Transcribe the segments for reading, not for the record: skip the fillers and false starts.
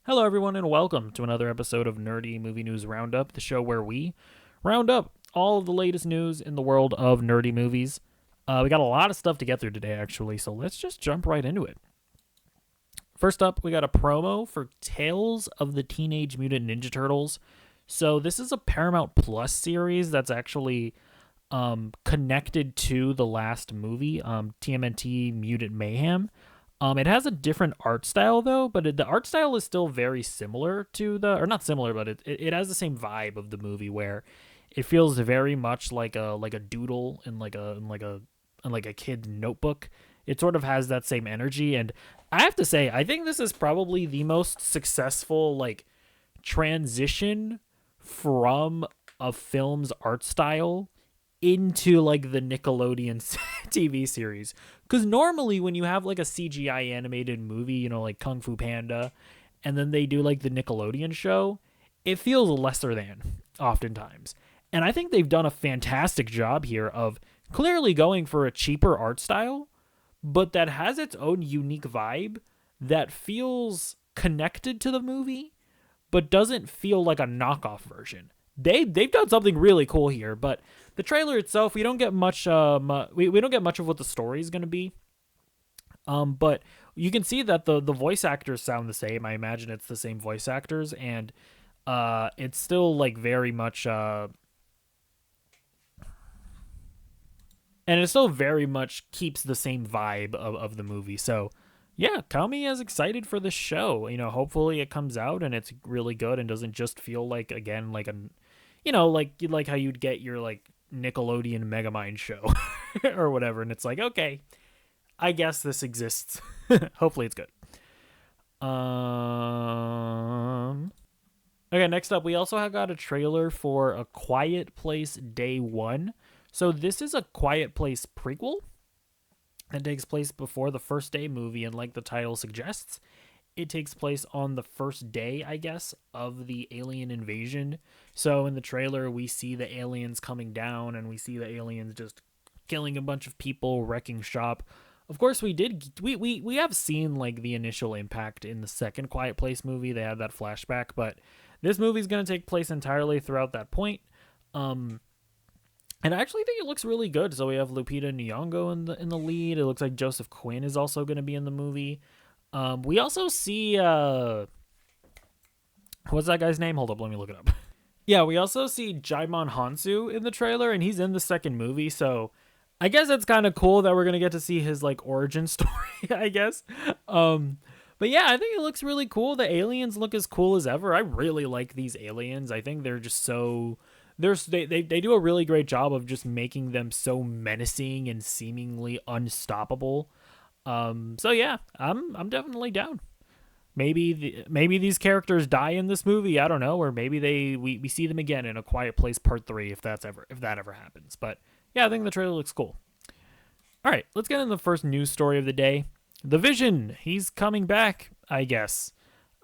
Hello, everyone, and welcome to another episode of Nerdy Movie News Roundup, the show where we round up all of the latest news in the world of nerdy movies. We got a lot of stuff to get through today, actually, so let's just jump right into it. First up, we got a promo for Tales of the Teenage Mutant Ninja Turtles. So this is a Paramount Plus series that's actually connected to the last movie, TMNT Mutant Mayhem. It has a different art style though, but the art style is still very similar to or not similar, but it has the same vibe of the movie where it feels very much like a doodle in like a kid's notebook. It sort of has that same energy, and I have to say, I think this is probably the most successful transition from a film's art style into like the Nickelodeon TV series. Because normally when you have like a CGI animated movie, like Kung Fu Panda, and then they do like the Nickelodeon show, it feels lesser than oftentimes. And I think they've done a fantastic job here of clearly going for a cheaper art style, but that has its own unique vibe that feels connected to the movie, but doesn't feel like a knockoff version. They've done something really cool here, but the trailer itself, we don't get much. We don't get much of what the story is going to be. But you can see that the voice actors sound the same. I imagine it's the same voice actors, and it's still like very much. And it still very much keeps the same vibe of the movie. So yeah, Kami is excited for this show. Hopefully it comes out and it's really good and doesn't just feel like, again, like like how you'd get your like Nickelodeon Megamind show or whatever, and it's like, okay, I guess this exists. Hopefully it's good. Okay, next up, we also have got a trailer for A Quiet Place Day 1. So this is a Quiet Place prequel that takes place before the first day movie, and like the title suggests, it takes place on the first day, I guess, of the alien invasion. So in the trailer, we see the aliens coming down, and we see the aliens just killing a bunch of people, wrecking shop. Of course, we have seen like the initial impact in the second Quiet Place movie. They had that flashback, but this movie's going to take place entirely throughout that point. And I actually think it looks really good. So we have Lupita Nyong'o in the lead. It looks like Joseph Quinn is also going to be in the movie. We also see what's that guy's name? Hold up, let me look it up. Yeah, we also see Jaimon Hansu in the trailer, and he's in the second movie. So I guess it's kind of cool that we're gonna get to see his like origin story, I guess. But yeah, I think it looks really cool. The aliens look as cool as ever. I really like these aliens. I think they're just so they do a really great job of just making them so menacing and seemingly unstoppable. So yeah, I'm definitely down. Maybe these characters die in this movie. I don't know, or maybe we see them again in A Quiet Place Part 3 if that ever happens. But yeah, I think the trailer looks cool. All right, let's get into the first news story of the day. The Vision, he's coming back, I guess.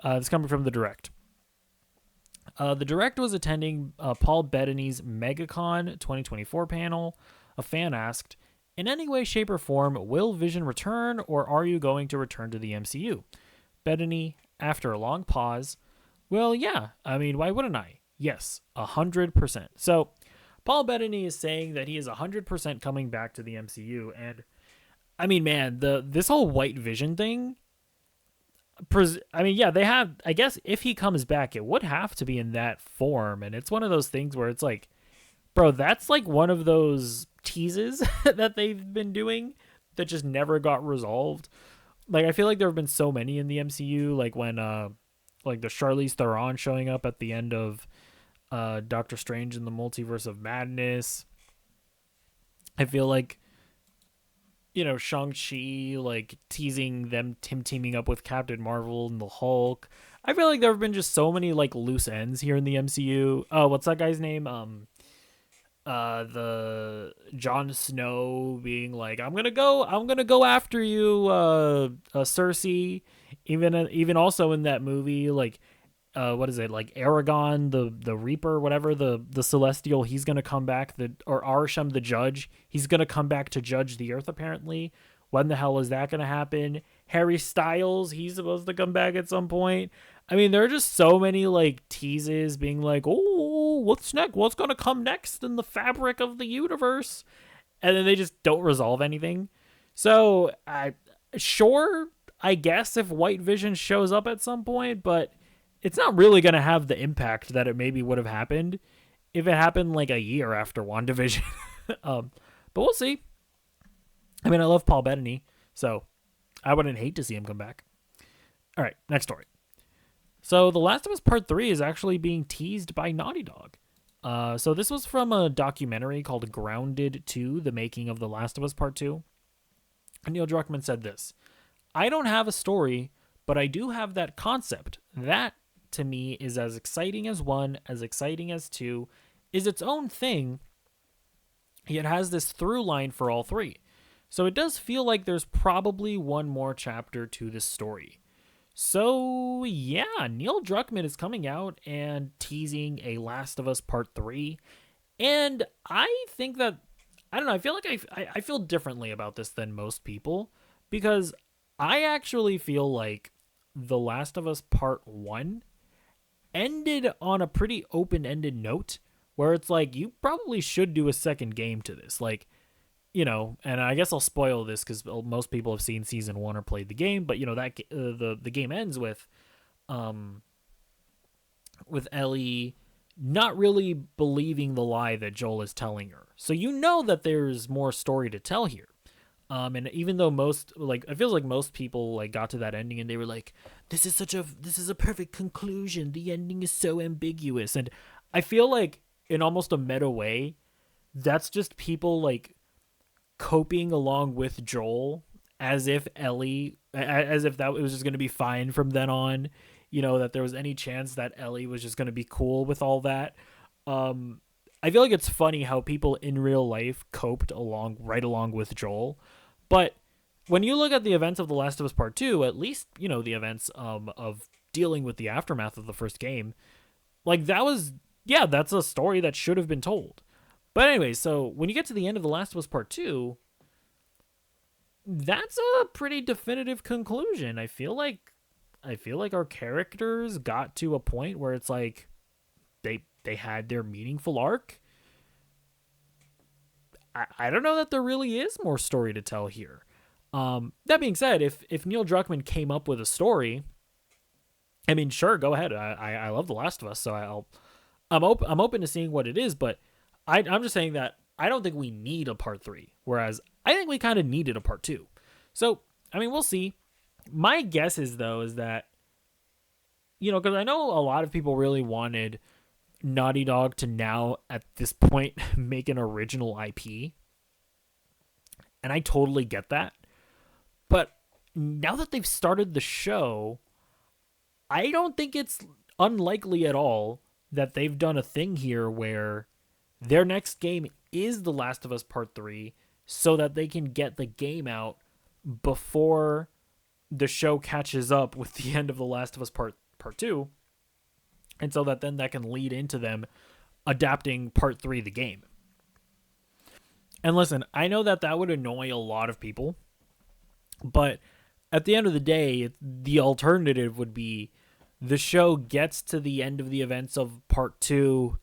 It's coming from the Direct. The Direct was attending Paul Bettany's MegaCon 2024 panel. A fan asked, in any way, shape, or form, will Vision return, or are you going to return to the MCU? Bettany, after a long pause, well, yeah, I mean, why wouldn't I? Yes, 100%. So, Paul Bettany is saying that he is 100% coming back to the MCU, and, I mean, man, this whole White Vision thing, I mean, yeah, they have, I guess, if he comes back, it would have to be in that form, and it's one of those things where it's like, bro, that's like one of those teases that they've been doing that just never got resolved. Like, I feel like there have been so many in the MCU, like when like the Charlize Theron showing up at the end of Doctor Strange in the Multiverse of Madness. I feel like, Shang-Chi, like teasing him teaming up with Captain Marvel and the Hulk. I feel like there have been just so many like loose ends here in the MCU. Oh, what's that guy's name? The Jon Snow being like, I'm gonna go after you, Cersei. Even also in that movie, like, what is it, like Aragon, the Reaper, whatever, the Celestial, he's gonna come back, or Arsham the Judge, he's gonna come back to judge the Earth apparently. When the hell is that gonna happen? Harry Styles, he's supposed to come back at some point. I mean, there are just so many like teases being like, "Oh, what's next? What's gonna come next in the fabric of the universe?" And then they just don't resolve anything. So I guess if White Vision shows up at some point, but it's not really gonna have the impact that it maybe would have happened if it happened like a year after WandaVision. But we'll see. I mean, I love Paul Bettany, so I wouldn't hate to see him come back. All right, next story. So The Last of Us Part 3 is actually being teased by Naughty Dog. So this was from a documentary called Grounded 2, The Making of The Last of Us Part 2. And Neil Druckmann said this: I don't have a story, but I do have that concept. That, to me, is as exciting as 1, as exciting as 2, is its own thing. It has this through line for all 3. So it does feel like there's probably one more chapter to this story. So, yeah, Neil Druckmann is coming out and teasing a Last of Us Part 3. And I think that, I don't know, I feel like I feel differently about this than most people, because I actually feel like The Last of Us Part 1 ended on a pretty open-ended note, where it's like, you probably should do a second game to this. Like, you know, and I guess I'll spoil this because most people have seen season 1 or played the game, but you know that the game ends with Ellie not really believing the lie that Joel is telling her. So you know that there's more story to tell here. And even though it feels like most people like got to that ending and they were like, this is a perfect conclusion. The ending is so ambiguous. And I feel like in almost a meta way, that's just people like coping along with Joel as if that it was just going to be fine from then on, you know, that there was any chance that Ellie was just going to be cool with all that. I feel like it's funny how people in real life coped right along with Joel. But when you look at the events of The Last of Us Part 2, at least, you know, the events of dealing with the aftermath of the first game, like that's a story that should have been told. But anyway, so when you get to the end of The Last of Us Part 2, that's a pretty definitive conclusion. I feel like our characters got to a point where it's like they had their meaningful arc. I don't know that there really is more story to tell here. That being said, if Neil Druckmann came up with a story, I mean, sure, go ahead. I love The Last of Us, so I'm open to seeing what it is, but I'm just saying that I don't think we need a part 3, whereas I think we kind of needed a part 2. So, I mean, we'll see. My guess is that, you know, because I know a lot of people really wanted Naughty Dog to now, at this point, make an original IP. And I totally get that. But now that they've started the show, I don't think it's unlikely at all that they've done a thing here where their next game is The Last of Us Part 3 so that they can get the game out before the show catches up with the end of The Last of Us Part 2. And so that then that can lead into them adapting Part 3 of the game. And listen, I know that would annoy a lot of people, but at the end of the day, the alternative would be the show gets to the end of the events of Part 2,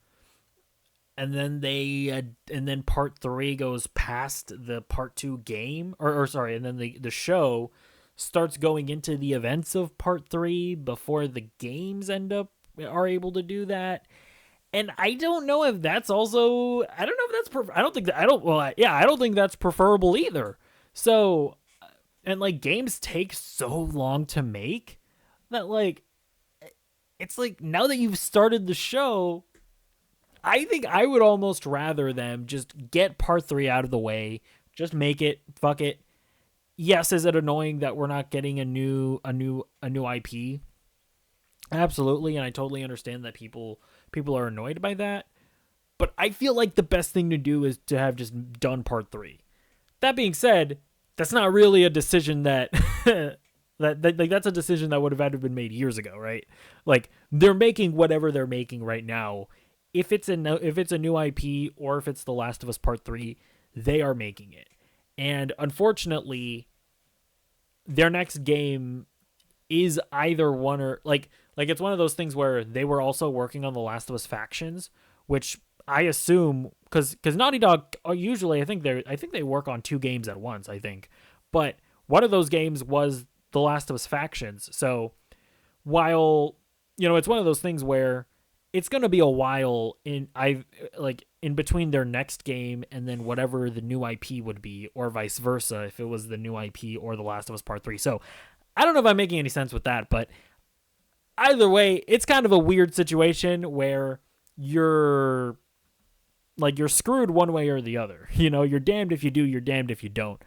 and then Part 3 goes past the Part 2 game, and then the show starts going into the events of Part 3 before the games are able to do that. And I don't know if that's also, I don't think that's preferable either. So, and like games take so long to make that like, it's like now that you've started the show, I think I would almost rather them just get Part 3 out of the way, just make it, fuck it. Yes, is it annoying that we're not getting a new IP? Absolutely, and I totally understand that people are annoyed by that. But I feel like the best thing to do is to have just done Part 3. That being said, that's not really a decision that that's a decision that would have had to have been made years ago, right? Like they're making whatever they're making right now. If it's a new IP or if it's The Last of Us Part 3, they are making it. And unfortunately, their next game is either one or like Like, it's one of those things where they were also working on the Last of Us factions, which I assume, because Naughty Dog usually, I think they work on 2 games at once, I think. But one of those games was the Last of Us factions. So while, it's one of those things where it's going to be a while in between their next game and then whatever the new IP would be, or vice versa if it was the new IP or The Last of Us Part 3. So I don't know if I'm making any sense with that, but either way, it's kind of a weird situation where you're screwed one way or the other. You're damned if you do, you're damned if you don't.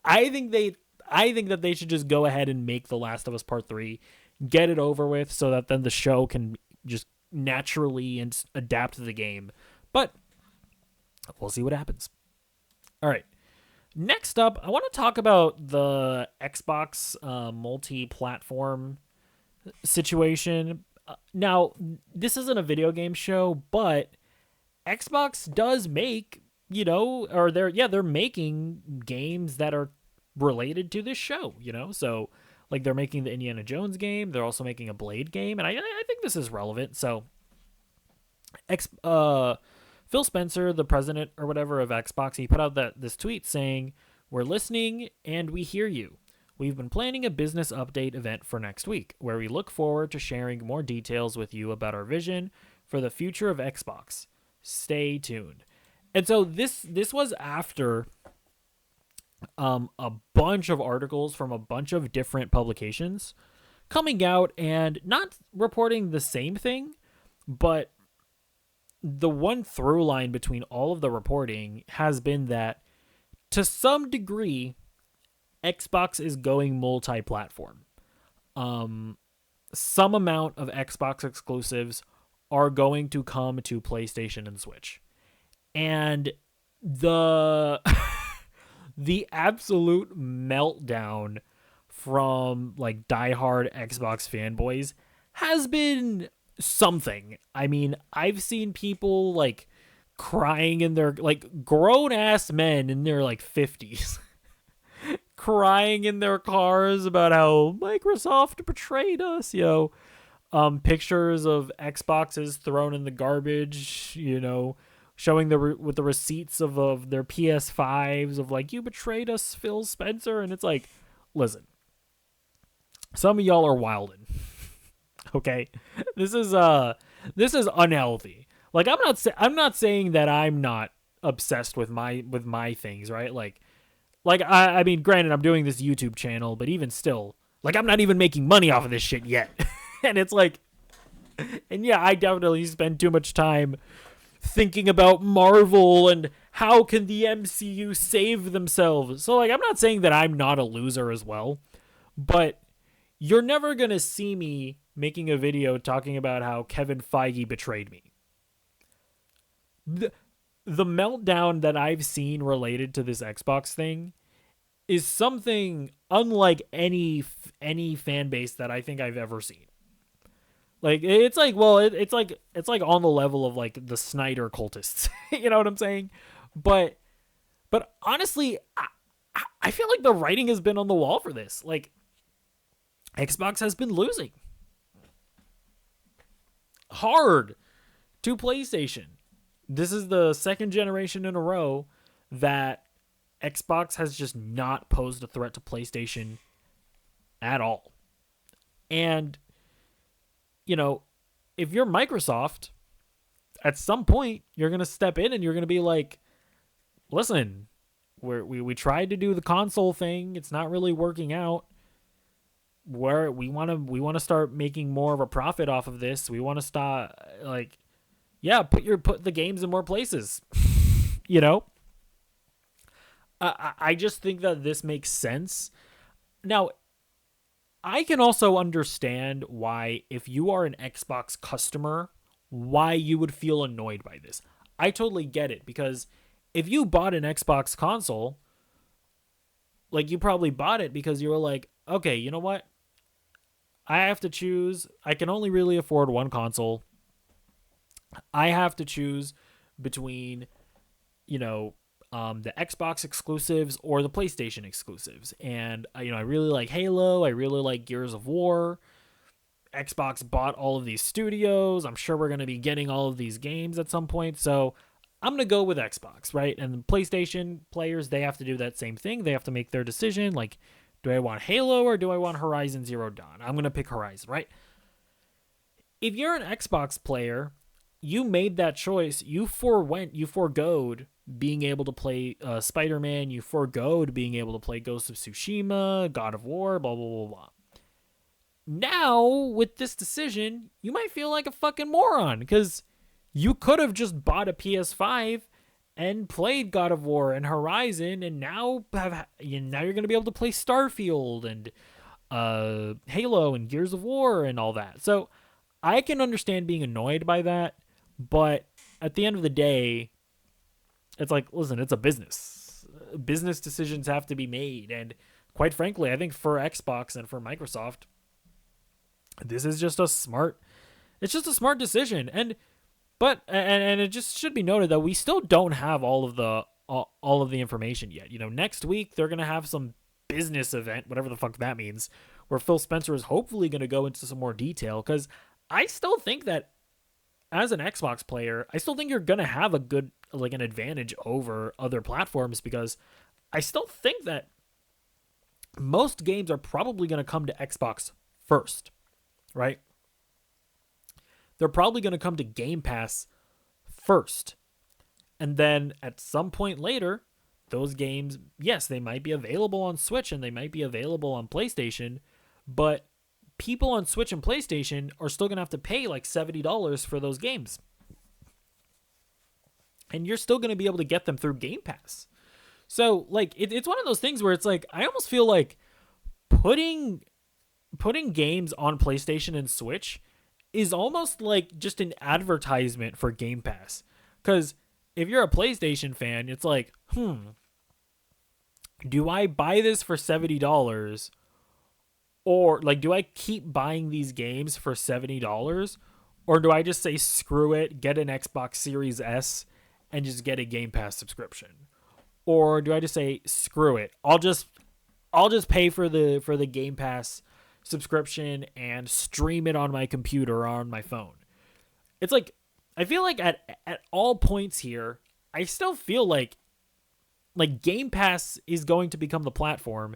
I think that they should just go ahead and make The Last of Us Part 3, get it over with, so that then the show can just naturally and adapt to the game. But we'll see what happens. All right. Next up, I want to talk about the Xbox multi-platform situation. Now, this isn't a video game show, but Xbox does make, or they're making games that are related to this show, so like they're making the Indiana Jones game, they're also making a Blade game, and I think this is relevant. So Phil Spencer, the president or whatever of Xbox, he put out this tweet saying, "We're listening and we hear you. We've been planning a business update event for next week, where we look forward to sharing more details with you about our vision for the future of Xbox. Stay tuned." And so this was after a bunch of articles from a bunch of different publications coming out and not reporting the same thing, but the one through line between all of the reporting has been that to some degree Xbox is going multi-platform. Some amount of Xbox exclusives are going to come to PlayStation and Switch. And the the absolute meltdown from like diehard Xbox fanboys has been something. I mean, I've seen people like crying in their, like, grown ass men in their like 50s crying in their cars about how Microsoft betrayed us, pictures of Xboxes thrown in the garbage, showing with the receipts of their PS5s of like, you betrayed us, Phil Spencer. And it's like, listen, some of y'all are wildin'. Okay, this is unhealthy. Like, I'm not saying that I'm not obsessed with my things, right? Like I mean, granted, I'm doing this YouTube channel, but even still, like, I'm not even making money off of this shit yet. And it's like, and yeah, I definitely spend too much time thinking about Marvel and how can the MCU save themselves. So, like, I'm not saying that I'm not a loser as well, but you're never going to see me making a video talking about how Kevin Feige betrayed me. The meltdown that I've seen related to this Xbox thing is something unlike any fan base that I think I've ever seen. Like, it's like, well, it's like on the level of like the Snyder cultists. You know what I'm saying? But honestly, I feel like the writing has been on the wall for this. Like, Xbox has been losing hard to PlayStation. This is the second generation in a row that Xbox has just not posed a threat to PlayStation at all. And, if you're Microsoft, at some point, you're going to step in and you're going to be like, listen, we tried to do the console thing. It's not really working out. Where we want to start making more of a profit off of this. We want to start, like, yeah, put the games in more places. I just think that this makes sense. Now, I can also understand why, if you are an Xbox customer, why you would feel annoyed by this. I totally get it, because if you bought an Xbox console, like, you probably bought it because you were like, okay, you know what? I have to choose. I can only really afford one console. I have to choose between, the Xbox exclusives or the PlayStation exclusives. And, I really like Halo. I really like Gears of War. Xbox bought all of these studios. I'm sure we're going to be getting all of these games at some point. So I'm going to go with Xbox, right? And the PlayStation players, they have to do that same thing. They have to make their decision. Like, do I want Halo or do I want Horizon Zero Dawn? I'm going to pick Horizon, right? If you're an Xbox player, you made that choice. You foregoed being able to play Spider-Man. You foregoed being able to play Ghost of Tsushima, God of War, blah, blah, blah, blah. Now, with this decision, you might feel like a fucking moron because you could have just bought a PS5 and played God of War and Horizon, and now you're going to be able to play Starfield and Halo and Gears of War and all that. So I can understand being annoyed by that, but at the end of the day, it's like, listen, it's a business. Business decisions have to be made, and quite frankly, I think for Xbox and for Microsoft, this is just a smart decision. And it just should be noted that we still don't have all of the information yet. You know, next week they're going to have some business event, whatever the fuck that means, where Phil Spencer is hopefully going to go into some more detail, because I still think that as an Xbox player, I still think you're going to have an advantage over other platforms, because I still think that most games are probably going to come to Xbox first, right? They're probably going to come to Game Pass first. And then at some point later, those games, yes, they might be available on Switch and they might be available on PlayStation, but people on Switch and PlayStation are still going to have to pay like $70 for those games. And you're still going to be able to get them through Game Pass. So, like, it's one of those things where it's like, I almost feel like putting games on PlayStation and Switch is almost like just an advertisement for Game Pass. Because if you're a PlayStation fan, it's like, do I buy this for $70? Or, like, do I keep buying these games for $70? Or do I just say, screw it, get an Xbox Series S and just get a Game Pass subscription? Or do I just say, screw it, I'll just pay for the Game Pass subscription and stream it on my computer or on my phone? It's like, I feel like at all points here, I still feel like Game Pass is going to become the platform,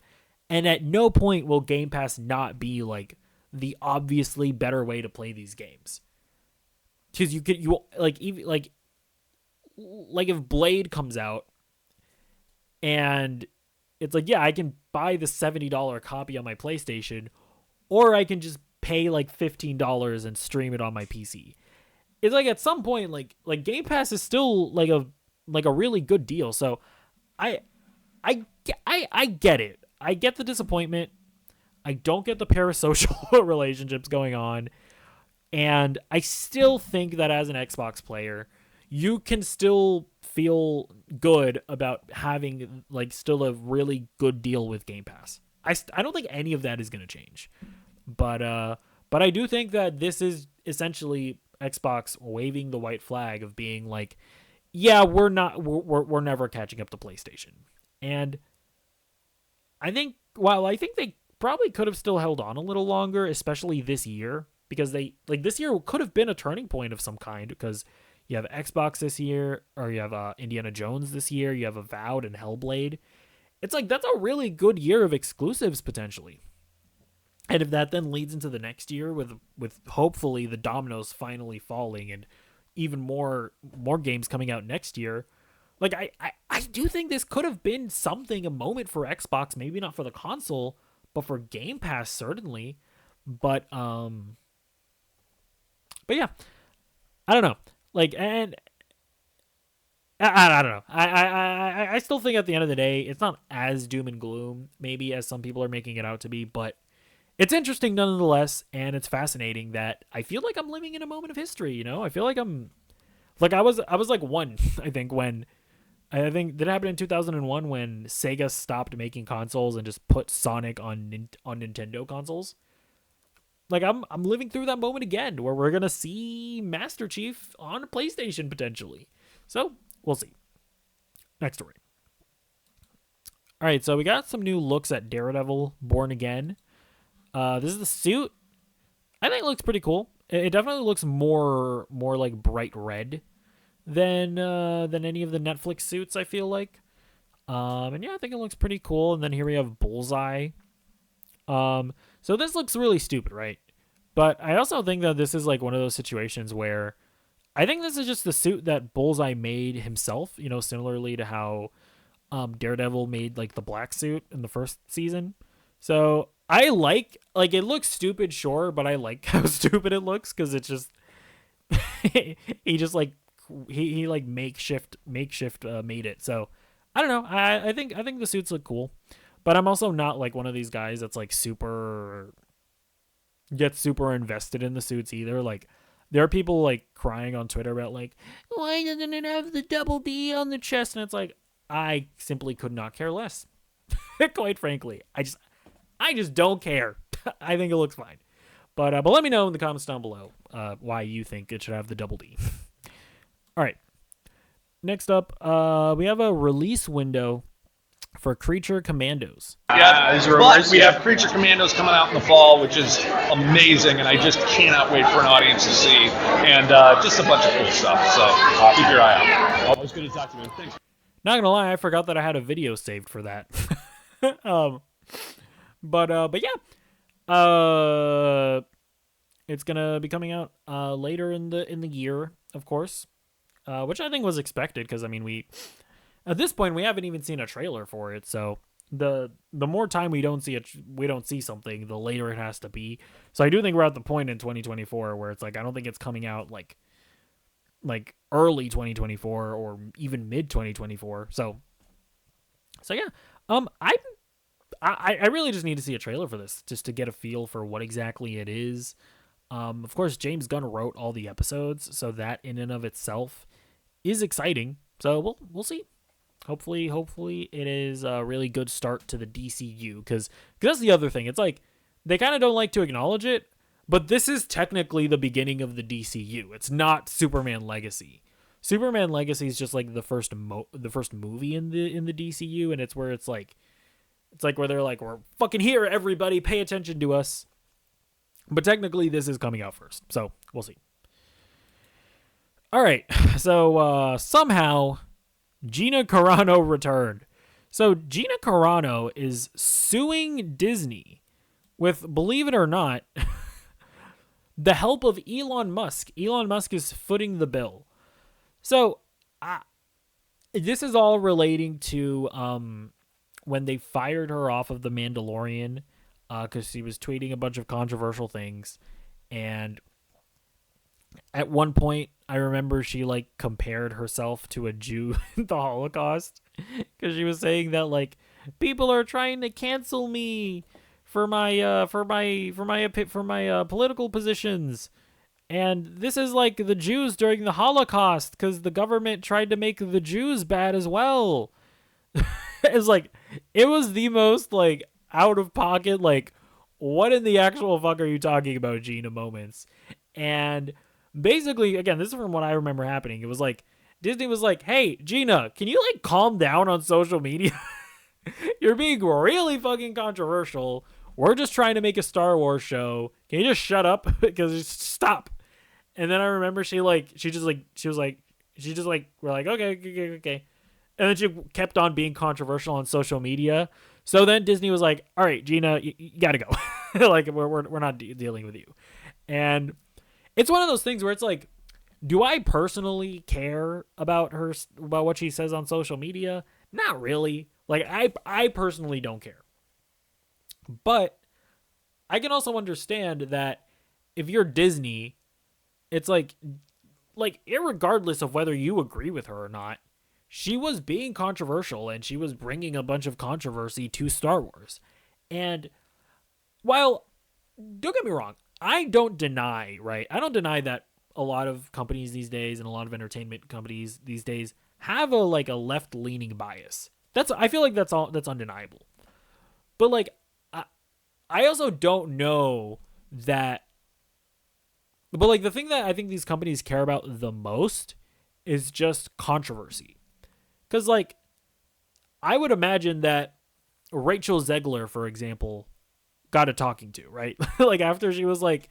and at no point will Game Pass not be like the obviously better way to play these games. Because if Blade comes out and it's like, yeah, I can buy the $70 copy on my PlayStation, or I can just pay like $15 and stream it on my PC. It's like at some point, like Game Pass is still like a really good deal. So I get it. I get the disappointment. I don't get the parasocial relationships going on. And I still think that as an Xbox player, you can still feel good about having like still a really good deal with Game Pass. I don't think any of that is going to change. But I do think that this is essentially Xbox waving the white flag of being like, yeah, we're never catching up to PlayStation. And I think they probably could have still held on a little longer, especially this year, because this year could have been a turning point of some kind, because you have Xbox this year, or you have Indiana Jones this year, you have Avowed and Hellblade. It's like, that's a really good year of exclusives potentially. And if that then leads into the next year with hopefully the dominoes finally falling and even more games coming out next year, like I do think this could have been a moment for Xbox, maybe not for the console, but for Game Pass certainly. But yeah, I don't know. Like, and I don't know. I still think at the end of the day, it's not as doom and gloom maybe as some people are making it out to be, but it's interesting nonetheless, and it's fascinating that I feel like I'm living in a moment of history, you know? I feel like I was like one, I think that happened in 2001 when Sega stopped making consoles and just put Sonic on Nintendo consoles. Like, I'm living through that moment again where we're going to see Master Chief on a PlayStation potentially. So, we'll see. Next story. All right, so we got some new looks at Daredevil Born Again. This is the suit. I think it looks pretty cool. It definitely looks more like bright red than any of the Netflix suits, I feel like. And yeah, I think it looks pretty cool. And then here we have Bullseye. So this looks really stupid, right? But I also think that this is like one of those situations where I think this is just the suit that Bullseye made himself, similarly to how Daredevil made like the black suit in the first season. So I like it looks stupid, sure, but I like how stupid it looks because it's just he just like he like makeshift made it. So I don't know. I think the suits look cool, but I'm also not like one of these guys that's like gets super invested in the suits either. Like there are people like crying on Twitter about like, why doesn't it have the double D on the chest? And it's like, I simply could not care less. Quite frankly, I just don't care. I think it looks fine. But let me know in the comments down below why you think it should have the double D. All right. Next up, we have a release window for Creature Commandos. Yeah, but we have Creature Commandos coming out in the fall, which is amazing, and I just cannot wait for an audience to see. And just a bunch of cool stuff. So keep your eye out. Always good to talk to you, man. Thanks. Not gonna lie, I forgot that I had a video saved for that. But yeah, it's gonna be coming out later in the year, of course, which I think was expected because I mean we at this point we haven't even seen a trailer for it, so the more time we don't see something, the later it has to be. So I do think we're at the point in 2024 where it's like I don't think it's coming out like early 2024 or even mid 2024. So yeah, I really just need to see a trailer for this just to get a feel for what exactly it is. Of course, James Gunn wrote all the episodes, so that in and of itself is exciting. So we'll see. Hopefully it is a really good start to the DCU because that's the other thing. It's like they kind of don't like to acknowledge it, but this is technically the beginning of the DCU. It's not Superman Legacy. Superman Legacy is just like the first movie in the DCU, and it's where it's like where they're like, we're fucking here, everybody, pay attention to us. But technically, this is coming out first, so we'll see. All right, so somehow Gina Carano returned. So Gina Carano is suing Disney with, believe it or not, the help of Elon Musk. Elon Musk is footing the bill. So this is all relating to when they fired her off of The Mandalorian because she was tweeting a bunch of controversial things. And at one point, I remember she like compared herself to a Jew in the Holocaust because she was saying that like people are trying to cancel me for my political positions. And this is like the Jews during the Holocaust because the government tried to make the Jews bad as well. It's like, it was the most like out of pocket, like, what in the actual fuck are you talking about, Gina moments. And basically, again, this is from what I remember happening. It was like, Disney was like, hey, Gina, can you like calm down on social media? You're being really fucking controversial. We're just trying to make a Star Wars show. Can you just shut up? Because just stop. And then I remember we're like, okay. And then she kept on being controversial on social media. So then Disney was like, all right, Gina, you gotta go. Like, we're not dealing with you. And it's one of those things where it's like, do I personally care about what she says on social media? Not really. Like, I personally don't care. But I can also understand that if you're Disney, it's like irregardless of whether you agree with her or not, she was being controversial and she was bringing a bunch of controversy to Star Wars. And while, don't get me wrong, I don't deny that a lot of companies these days and a lot of entertainment companies these days have a left-leaning bias. I feel like that's undeniable. But like, I also don't know that. But like, the thing that I think these companies care about the most is just controversy. Because like, I would imagine that Rachel Zegler, for example, got a talking to, right? Like after she was like,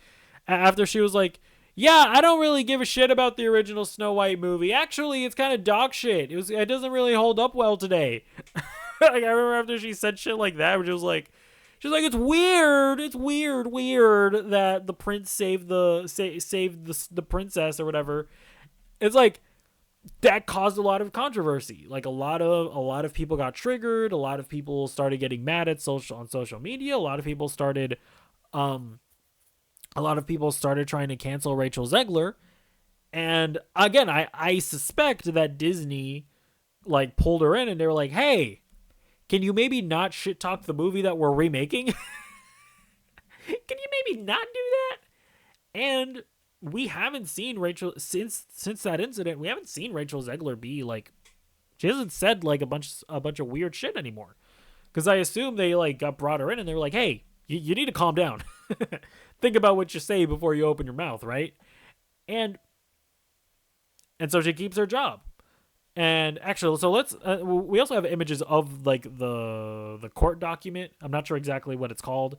After she was like, yeah, I don't really give a shit about the original Snow White movie. Actually, it's kind of dog shit. It doesn't really hold up well today. Like, I remember after she said shit like that, which was like, she's like, it's weird that the prince saved the princess or whatever. It's like, that caused a lot of controversy. Like, a lot of people got triggered. A lot of people started getting mad at on social media. A lot of people started trying to cancel Rachel Zegler. And again, I suspect that Disney like pulled her in and they were like, hey, can you maybe not shit talk the movie that we're remaking? Can you maybe not do that? And we haven't seen Rachel since that incident. We haven't seen Rachel Zegler be like, she hasn't said like a bunch of weird shit anymore. Because I assume they like got brought her in and they were like, hey, you need to calm down. Think about what you say before you open your mouth, right? And so she keeps her job. And actually, so let's we also have images of like the court document. I'm not sure exactly what it's called.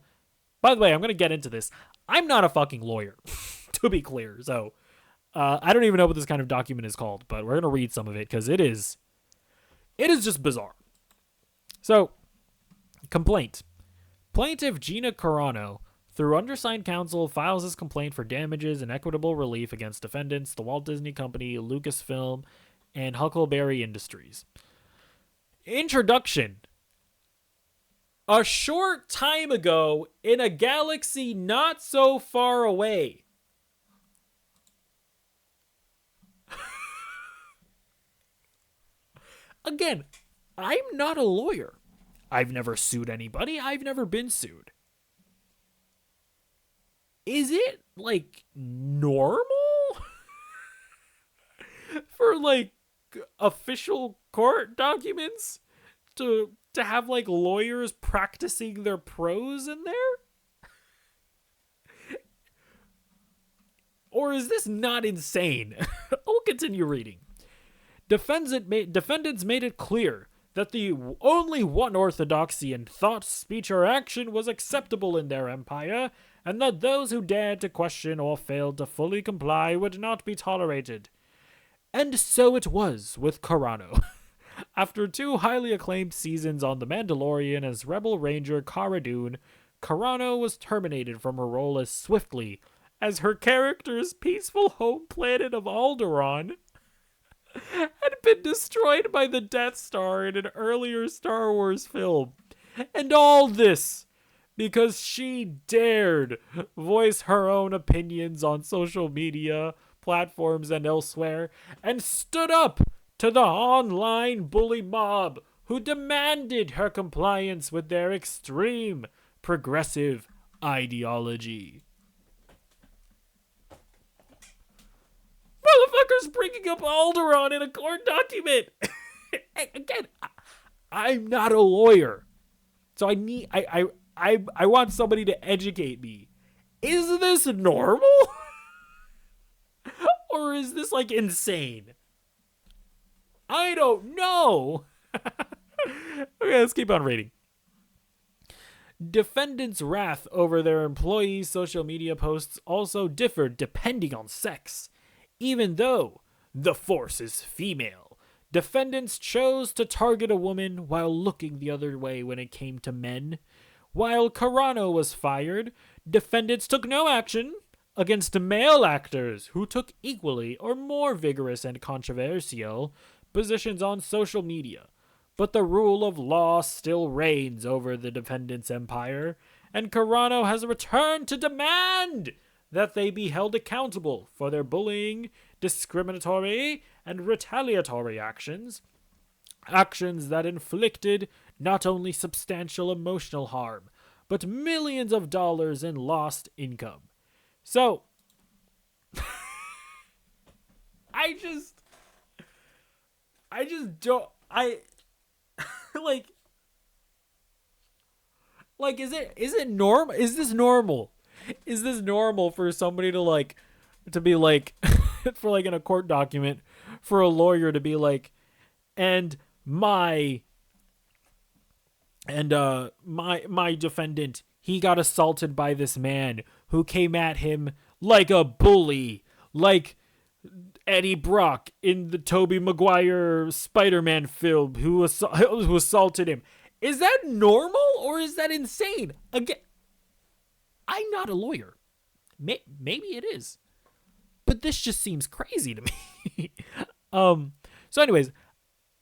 By the way, I'm going to get into this. I'm not a fucking lawyer, to be clear. So I don't even know what this kind of document is called, but we're going to read some of it because it is just bizarre. So, complaint. Plaintiff Gina Carano, through undersigned counsel, files his complaint for damages and equitable relief against defendants, the Walt Disney Company, Lucasfilm, and Huckleberry Industries. Introduction. A short time ago, in a galaxy not so far away. Again, I'm not a lawyer. I've never sued anybody. I've never been sued. Is it, like, normal? For, like, official court documents to have like lawyers practicing their prose in there? Or is this not insane? I'll continue reading. Defendants made it clear that the only one orthodoxy in thought, speech, or action was acceptable in their empire, and that those who dared to question or failed to fully comply would not be tolerated. And so it was with Carano. After 2 highly acclaimed seasons on The Mandalorian as Rebel Ranger Cara Dune, Carano was terminated from her role as Swiftly, as her character's peaceful home planet of Alderaan had been destroyed by the Death Star in an earlier Star Wars film. And all this because she dared voice her own opinions on social media platforms and elsewhere, and stood up to the online bully mob who demanded her compliance with their extreme progressive ideology. Motherfuckers bringing up Alderaan in a court document. Again, I'm not a lawyer, so I want somebody to educate me. Is this normal? Or is this, like, insane? I don't know. Okay, let's keep on reading. Defendants' wrath over their employees' social media posts also differed depending on sex. Even though the force is female, defendants chose to target a woman while looking the other way when it came to men. While Carano was fired, defendants took no action against male actors who took equally or more vigorous and controversial positions on social media. But the rule of law still reigns over the defendant's empire, and Carano has returned to demand that they be held accountable for their bullying, discriminatory, and retaliatory actions that inflicted not only substantial emotional harm, but millions of dollars in lost income. So, I just don't, is it normal? Is this normal? Is this normal for somebody to be like, for like in a court document, for a lawyer to be like, and my defendant, he got assaulted by this man who came at him like a bully, like Eddie Brock in the Tobey Maguire Spider-Man film who assaulted him. Is that normal or is that insane? Again, I'm not a lawyer. Maybe it is. But this just seems crazy to me. So anyways,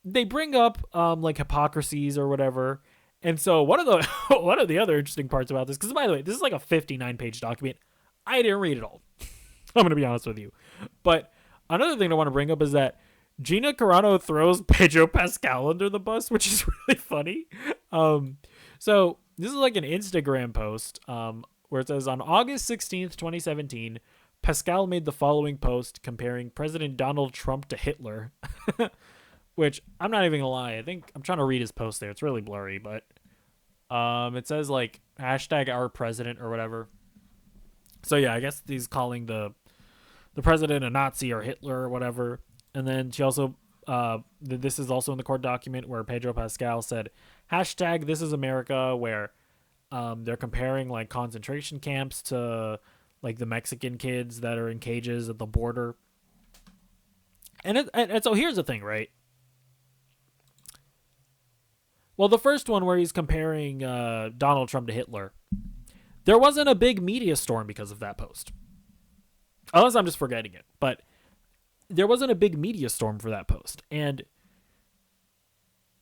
they bring up like hypocrisies or whatever. And so one of the other interesting parts about this, because by the way, this is like a 59-page document. I didn't read it all. I'm going to be honest with you. But another thing I want to bring up is that Gina Carano throws Pedro Pascal under the bus, which is really funny. So this is like an Instagram post where it says, on August 16th, 2017, Pascal made the following post comparing President Donald Trump to Hitler. Which, I'm not even going to lie, I think I'm trying to read his post there. It's really blurry, but it says like hashtag our president or whatever. So yeah, I guess he's calling the president a Nazi or Hitler or whatever. And then she also, this is also in the court document where Pedro Pascal said, hashtag this is America, where they're comparing like concentration camps to like the Mexican kids that are in cages at the border. And so here's the thing, right? Well, the first one where he's comparing Donald Trump to Hitler, there wasn't a big media storm because of that post. Unless I'm just forgetting it. But there wasn't a big media storm for that post.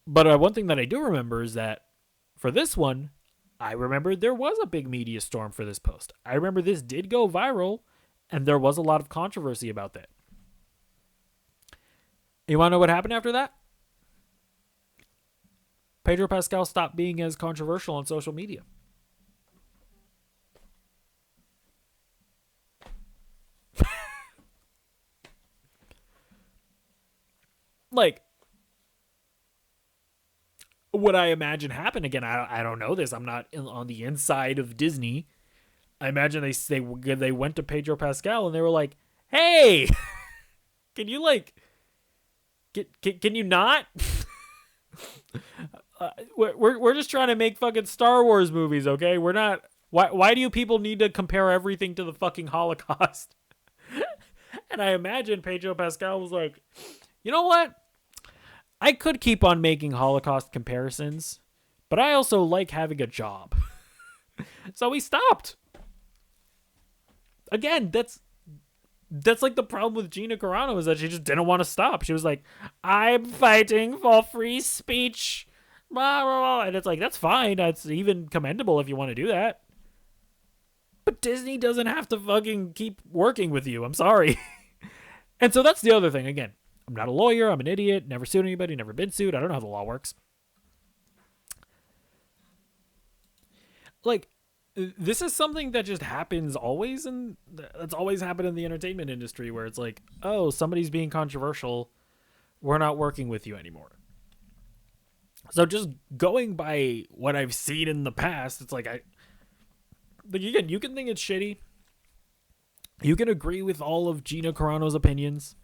But one thing that I do remember is that for this one, I remember there was a big media storm for this post. I remember this did go viral, and there was a lot of controversy about that. You want to know what happened after that? Pedro Pascal stopped being as controversial on social media. Like, what I imagine happened, again, I don't know this. I'm not on the inside of Disney. I imagine they went to Pedro Pascal and they were like, hey, can you like, can you not? We're just trying to make fucking Star Wars movies, okay? We're not. Why do you people need to compare everything to the fucking Holocaust? And I imagine Pedro Pascal was like, you know what? I could keep on making Holocaust comparisons, but I also like having a job. So he stopped. Again, that's like the problem with Gina Carano, is that she just didn't want to stop. She was like, I'm fighting for free speech. Blah, blah, blah. And it's like, that's fine. That's even commendable if you want to do that. But Disney doesn't have to fucking keep working with you. I'm sorry. And so that's the other thing. Again, I'm not a lawyer. I'm an idiot. Never sued anybody. Never been sued. I don't know how the law works. Like, this is something that just happens always, and that's always happened in the entertainment industry, where it's like, oh, somebody's being controversial. We're not working with you anymore. So just going by what I've seen in the past, it's like, again, you can think it's shitty. You can agree with all of Gina Carano's opinions.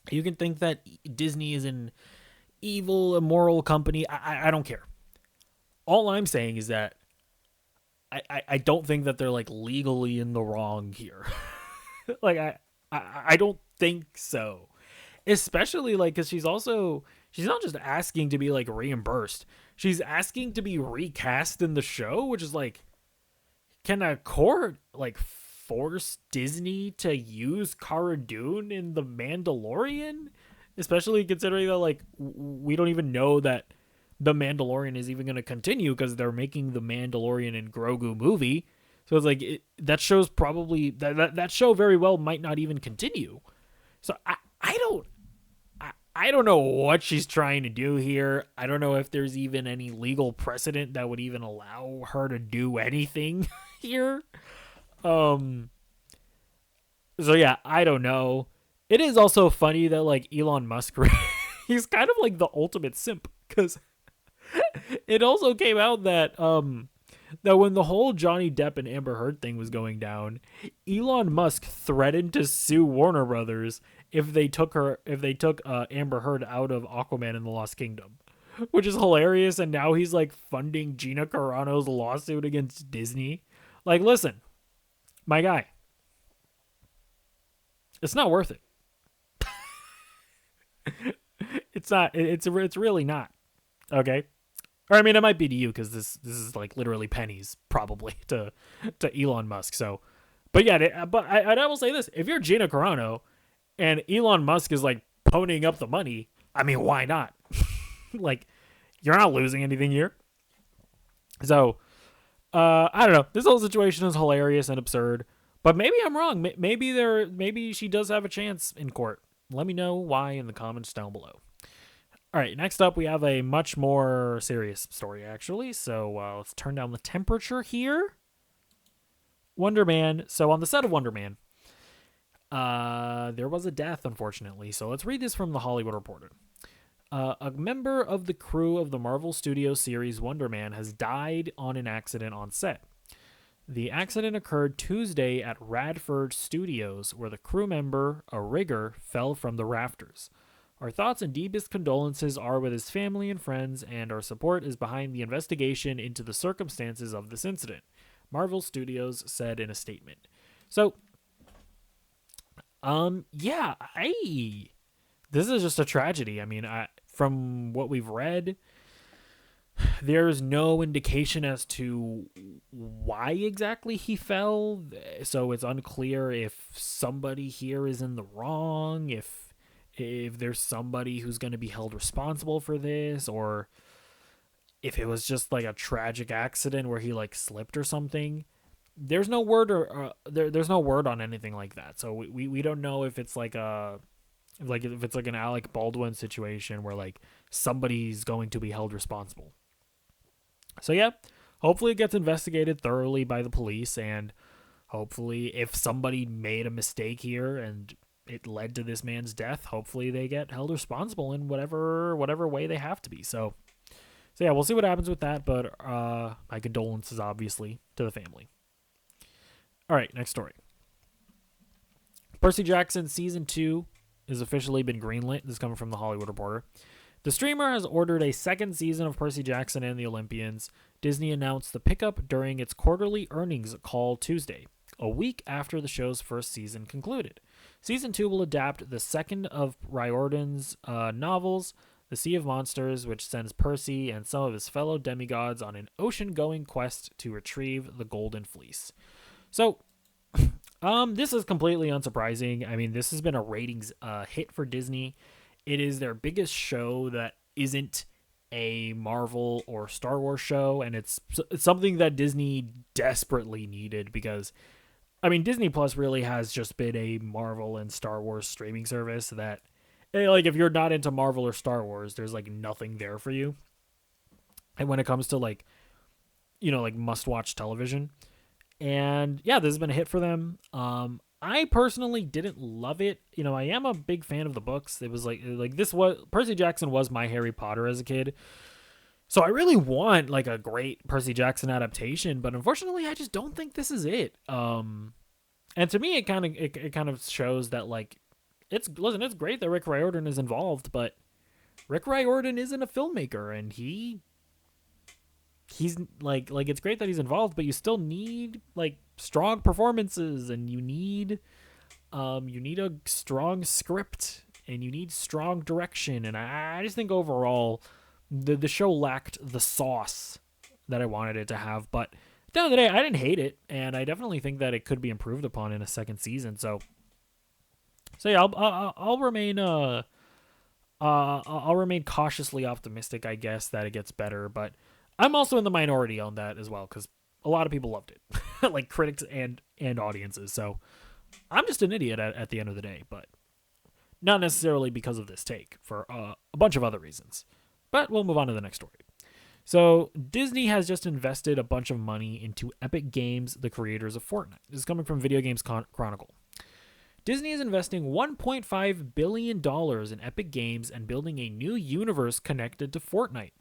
You can think that Disney is an evil, immoral company. I don't care. All I'm saying is that I don't think that they're like legally in the wrong here. Like I don't think so. Especially like, because she's not just asking to be like reimbursed. She's asking to be recast in the show, which is like, can a court like force Disney to use Cara Dune in The Mandalorian? Especially considering that like we don't even know that The Mandalorian is even going to continue, because they're making The Mandalorian and Grogu movie. So it's like that show's probably that show very well might not even continue. So I don't know what she's trying to do here. I don't know if there's even any legal precedent that would even allow her to do anything here. So yeah, I don't know. It is also funny that like Elon Musk, he's kind of like the ultimate simp, because it also came out that that when the whole Johnny Depp and Amber Heard thing was going down, Elon Musk threatened to sue Warner Brothers if they took Amber Heard out of Aquaman and the Lost Kingdom, which is hilarious. And now he's like funding Gina Carano's lawsuit against Disney. Like, listen, My guy, it's not worth it. It's not. It's really not. Okay. Or I mean, it might be to you because this is like literally pennies probably to Elon Musk. So, but yeah, but I will say this: if you're Gina Carano and Elon Musk is like ponying up the money, I mean, why not? Like, you're not losing anything here. So, I don't know. This whole situation is hilarious and absurd, but maybe I'm wrong. Maybe she does have a chance in court. Let me know why in the comments down below. All right, next up we have a much more serious story, actually. So let's turn down the temperature here. Wonder Man. So on the set of Wonder Man, there was a death, unfortunately. So let's read this from the Hollywood Reporter. A member of the crew of the Marvel Studios series Wonder Man has died on an accident on set. The accident occurred Tuesday at Radford Studios, where the crew member, a rigger, fell from the rafters. Our thoughts and deepest condolences are with his family and friends, and our support is behind the investigation into the circumstances of this incident, Marvel Studios said in a statement. So, yeah, this is just a tragedy. I mean, from what we've read, there's no indication as to why exactly he fell, so it's unclear if somebody here is in the wrong, if there's somebody who's going to be held responsible for this, or if it was just like a tragic accident where he like slipped or something. There's no word there's no word on anything like that. So we don't know if it's like if it's like an Alec Baldwin situation where like somebody's going to be held responsible. So yeah, hopefully it gets investigated thoroughly by the police, and hopefully if somebody made a mistake here and it led to this man's death, hopefully they get held responsible in whatever way they have to be. So yeah, we'll see what happens with that, but my condolences obviously to the family. All right, next story. Percy Jackson Season 2 has officially been greenlit. This is coming from the Hollywood Reporter. The streamer has ordered a second season of Percy Jackson and the Olympians. Disney announced the pickup during its quarterly earnings call Tuesday, a week after the show's first season concluded. Season 2 will adapt the second of Riordan's novels, The Sea of Monsters, which sends Percy and some of his fellow demigods on an ocean-going quest to retrieve the Golden Fleece. So, this is completely unsurprising. I mean, this has been a ratings hit for Disney. It is their biggest show that isn't a Marvel or Star Wars show, and it's something that Disney desperately needed because, I mean, Disney Plus really has just been a Marvel and Star Wars streaming service that, like, if you're not into Marvel or Star Wars, there's, like, nothing there for you. And when it comes to, like, you know, like, must-watch television. And, yeah, this has been a hit for them. I personally didn't love it. You know, I am a big fan of the books. It was like this was Percy Jackson was my Harry Potter as a kid. So I really want like a great Percy Jackson adaptation, but unfortunately I just don't think this is it. And to me it kind of shows that like it's great that Rick Riordan is involved, but Rick Riordan isn't a filmmaker, and he's like it's great that he's involved, but you still need like strong performances, and you need a strong script, and you need strong direction. And I just think overall the show lacked the sauce that I wanted it to have. But at the end of the day, I didn't hate it, and I definitely think that it could be improved upon in a second season. So yeah, I'll remain I'll remain cautiously optimistic, I guess, that it gets better, but I'm also in the minority on that as well, because a lot of people loved it, like critics and audiences. So I'm just an idiot at the end of the day, but not necessarily because of this take, for a bunch of other reasons. But we'll move on to the next story. So Disney has just invested a bunch of money into Epic Games, the creators of Fortnite. This is coming from Video Games Chronicle. Disney is investing $1.5 billion in Epic Games and building a new universe connected to Fortnite.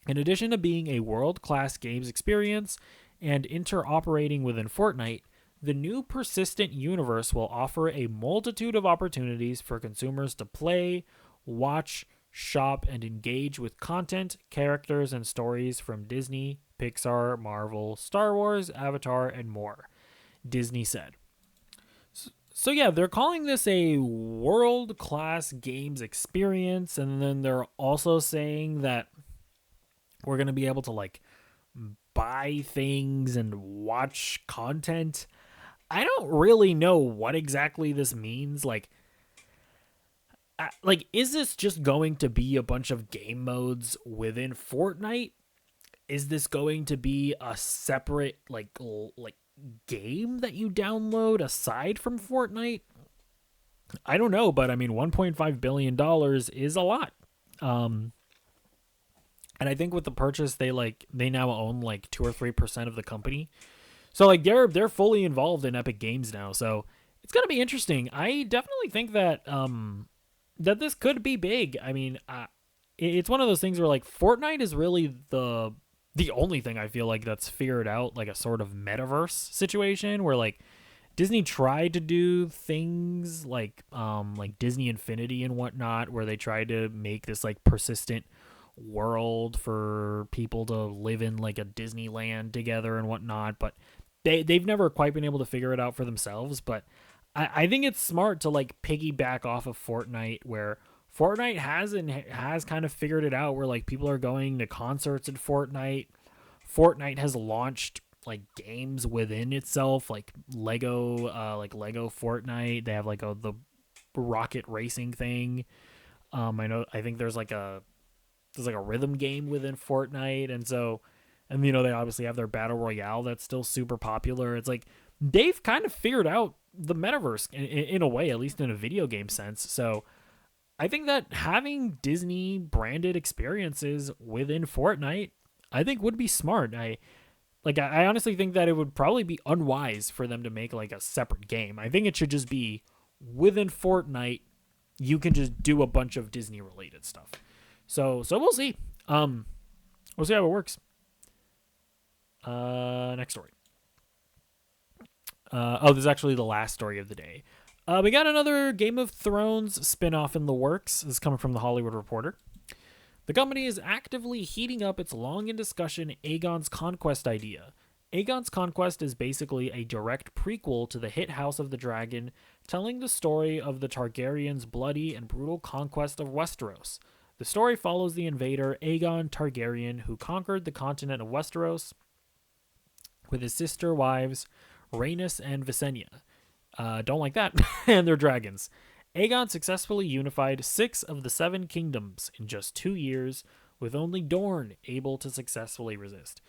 In addition to being a world-class games experience and interoperating within Fortnite, the new persistent universe will offer a multitude of opportunities for consumers to play, watch, shop, and engage with content, characters, and stories from Disney, Pixar, Marvel, Star Wars, Avatar, and more. Disney said. So yeah, they're calling this a world-class games experience, and then they're also saying that we're going to be able to like buy things and watch content. I don't really know what exactly this means. Like, is this just going to be a bunch of game modes within Fortnite? Is this going to be a separate like game that you download aside from Fortnite? I don't know, but I mean, $1.5 billion is a lot. And I think with the purchase, they now own like 2 or 3% of the company. So like they're fully involved in Epic Games now. So it's gonna be interesting. I definitely think that that this could be big. I mean, it's one of those things where like Fortnite is really the only thing I feel like that's figured out like a sort of metaverse situation where like Disney tried to do things like Disney Infinity and whatnot, where they tried to make this like persistent world for people to live in like a Disneyland together and whatnot, but they've never quite been able to figure it out for themselves. But I think it's smart to like piggyback off of Fortnite, where Fortnite has kind of figured it out, where like people are going to concerts in Fortnite. Fortnite has launched like games within itself, like Lego Fortnite. They have like the rocket racing thing. I think there's like a rhythm game within Fortnite, and you know, they obviously have their battle royale that's still super popular. It's like they've kind of figured out the metaverse in a way, at least in a video game sense. So I think that having Disney branded experiences within Fortnite, I think would be smart. I honestly think that it would probably be unwise for them to make like a separate game. I think it should just be within Fortnite. You can just do a bunch of Disney related stuff. So we'll see. We'll see how it works. Next story. This is actually the last story of the day. We got another Game of Thrones spinoff in the works. This is coming from The Hollywood Reporter. The company is actively heating up its long in discussion Aegon's Conquest idea. Aegon's Conquest is basically a direct prequel to the hit House of the Dragon, telling the story of the Targaryens' bloody and brutal conquest of Westeros. The story follows the invader Aegon Targaryen, who conquered the continent of Westeros with his sister wives Rhaenys and Visenya. Don't like that. And their dragons. Aegon successfully unified 6 of the 7 kingdoms in just 2 years, with only Dorne able to successfully resist.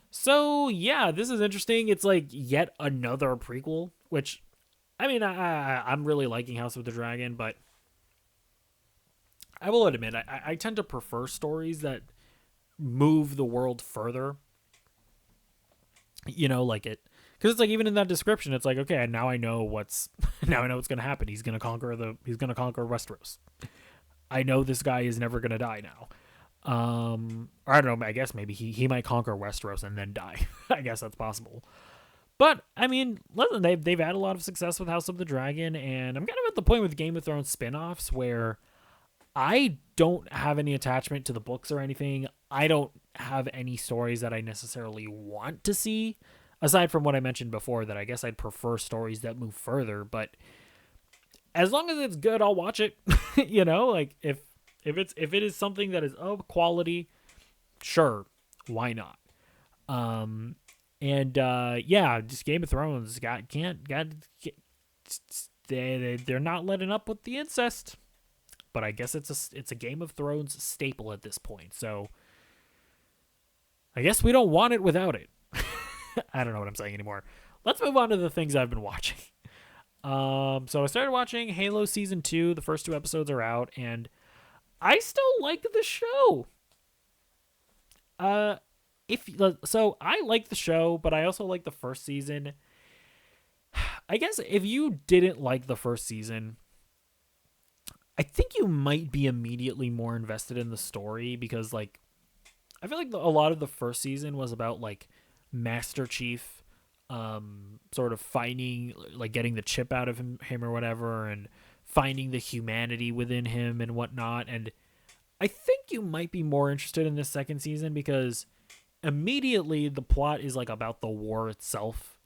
So, yeah, this is interesting. It's like yet another prequel, which, I mean, I'm really liking House of the Dragon, but I will admit, I tend to prefer stories that move the world further. You know, like it, because it's like even in that description, it's like, okay, now I know what's going to happen. He's going to conquer Westeros. I know this guy is never going to die now. Or I don't know. I guess maybe he might conquer Westeros and then die. I guess that's possible. But I mean, listen, they've had a lot of success with House of the Dragon, and I'm kind of at the point with Game of Thrones spin-offs where I don't have any attachment to the books or anything. I don't have any stories that I necessarily want to see, aside from what I mentioned before, that I guess I'd prefer stories that move further. But as long as it's good, I'll watch it. You know, like if it is something that is of quality, sure, why not? Yeah, just Game of Thrones they're not letting up with the incest. But I guess it's a Game of Thrones staple at this point. So I guess we don't want it without it. I don't know what I'm saying anymore. Let's move on to the things I've been watching. So I started watching Halo Season 2. The first 2 episodes are out, and I still like the show. So I like the show, but I also like the first season. I guess if you didn't like the first season, I think you might be immediately more invested in the story, because like I feel like a lot of the first season was about like Master Chief sort of finding, like getting the chip out of him or whatever, and finding the humanity within him and whatnot. And I think you might be more interested in this second season, because immediately the plot is like about the war itself,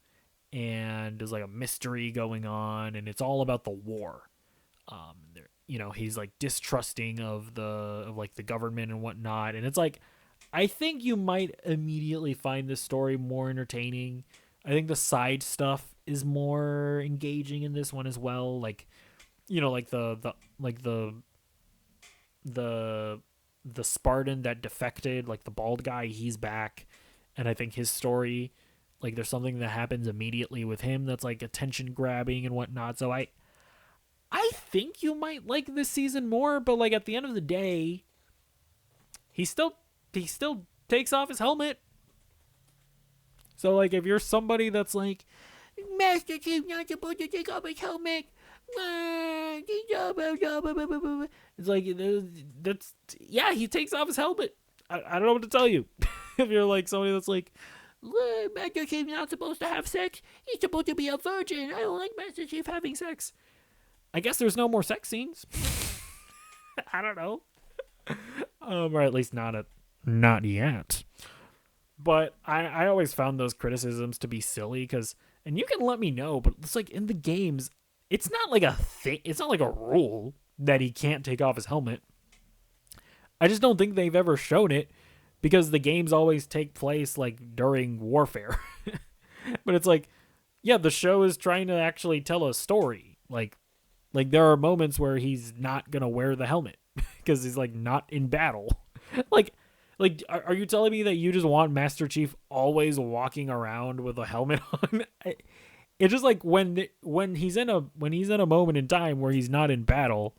and there's like a mystery going on, and it's all about the war. He's like distrusting of like the government and whatnot, and it's like, I think you might immediately find this story more entertaining. I think the side stuff is more engaging in this one as well. Like, like the Spartan that defected, like the bald guy, he's back, and I think his story, like there's something that happens immediately with him that's like attention grabbing and whatnot. So I think you might like this season more, but like at the end of the day, he still takes off his helmet. So like if you're somebody that's like, Master Chief not supposed to take off his helmet, it's like, that's, yeah, he takes off his helmet. I don't know what to tell you. If you're like somebody that's like, Master Chief's not supposed to have sex, he's supposed to be a virgin, I don't like Master Chief having sex. I guess there's no more sex scenes. I don't know. Or at least not yet. But I always found those criticisms to be silly because, and you can let me know, but it's like in the games, it's not like a thing. It's not like a rule that he can't take off his helmet. I just don't think they've ever shown it because the games always take place like during warfare. But it's like, yeah, the show is trying to actually tell a story. Like there are moments where he's not going to wear the helmet because he's like not in battle. Like, are you telling me that you just want Master Chief always walking around with a helmet on? It's just like when he's in a moment in time where he's not in battle,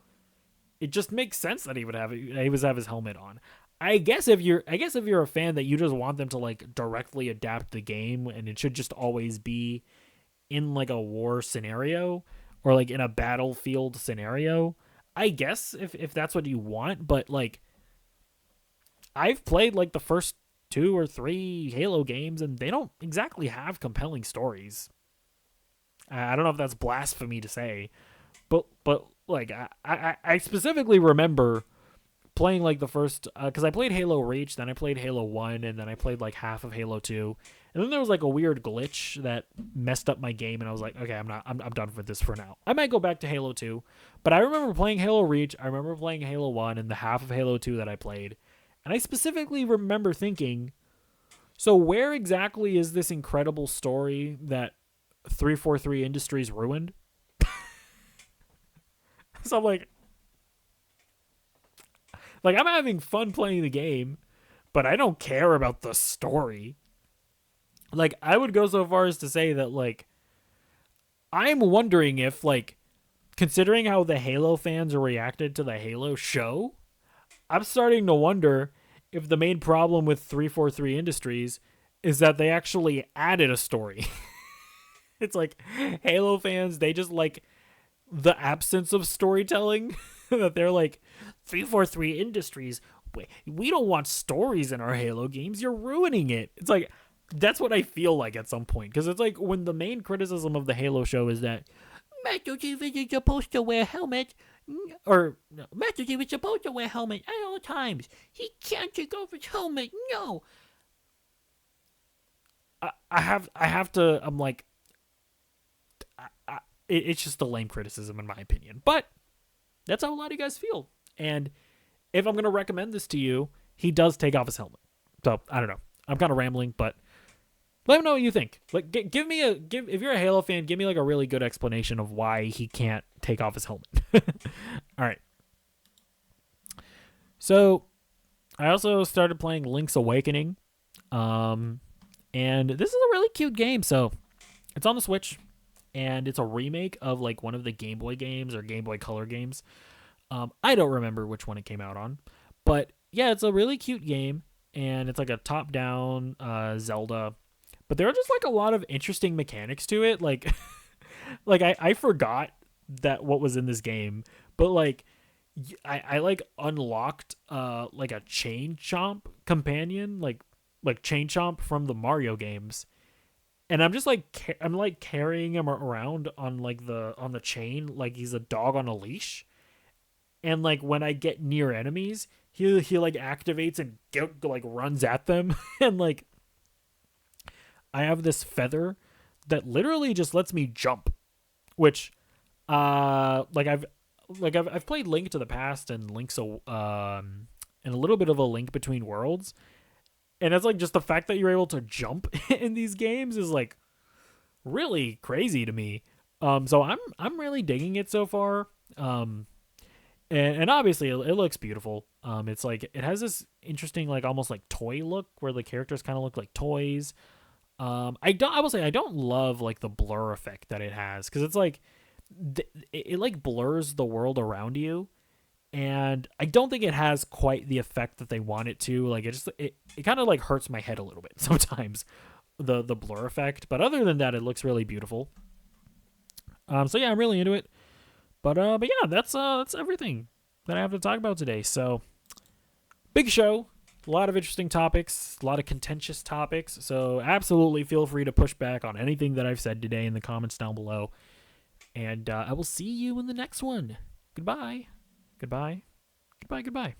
it just makes sense that he would have his helmet on. I guess if you're a fan that you just want them to like directly adapt the game and it should just always be in like a war scenario or like in a battlefield scenario, I guess if that's what you want, but like I've played like the first 2 or 3 Halo games and they don't exactly have compelling stories. I don't know if that's blasphemy to say, but like I specifically remember playing like the first, because I played Halo Reach, then I played Halo 1, and then I played like half of Halo 2, and then there was like a weird glitch that messed up my game, and I was like, okay, I'm done with this for now. I might go back to Halo 2, but I remember playing Halo Reach, I remember playing Halo 1, and the half of Halo 2 that I played, and I specifically remember thinking, so where exactly is this incredible story that 343 Industries ruined? So I'm like, I'm having fun playing the game, but I don't care about the story. Like, I would go so far as to say that, like, I'm wondering if, like, considering how the Halo fans reacted to the Halo show, I'm starting to wonder if the main problem with 343 Industries is that they actually added a story. It's like, Halo fans, they just like the absence of storytelling. That they're like, 343 Industries, we don't want stories in our Halo games, you're ruining it. It's like, that's what I feel like at some point, because it's like when the main criticism of the Halo show is that Master Chief isn't supposed to wear helmet, or no, Master Chief is supposed to wear helmet at all times, he can't take off his helmet, no. I have to, I'm like, it's just a lame criticism in my opinion, but that's how a lot of you guys feel. And if I'm going to recommend this to you, he does take off his helmet. So, I don't know. I'm kind of rambling, but let me know what you think. Like, give if you're a Halo fan, give me like a really good explanation of why he can't take off his helmet. All right. So, I also started playing Link's Awakening. And this is a really cute game. So, it's on the Switch. And it's a remake of like one of the Game Boy games or Game Boy Color games. I don't remember which one it came out on, but yeah, it's a really cute game, and it's like a top-down Zelda. But there are just like a lot of interesting mechanics to it. Like, I forgot that what was in this game, but like I like unlocked like a Chain Chomp companion, like Chain Chomp from the Mario games. And I'm just like, I'm like carrying him around on like on the chain, like he's a dog on a leash. And like when I get near enemies, he like activates and like runs at them. And like, I have this feather that literally just lets me jump, which I've played Link to the Past and and a little bit of a Link Between Worlds, and it's like just the fact that you're able to jump in these games is like really crazy to me. So I'm really digging it so far. And obviously it looks beautiful. It's like it has this interesting like almost like toy look where the characters kind of look like toys. I will say I don't love like the blur effect that it has, because it's like it like blurs the world around you, and I don't think it has quite the effect that they want it to. Like it kind of like hurts my head a little bit sometimes, the blur effect. But other than that, it looks really beautiful. So yeah, I'm really into it. But yeah, that's everything that I have to talk about today. So big show, a lot of interesting topics, a lot of contentious topics. So absolutely feel free to push back on anything that I've said today in the comments down below. And I will see you in the next one. Goodbye. Goodbye. Goodbye. Goodbye.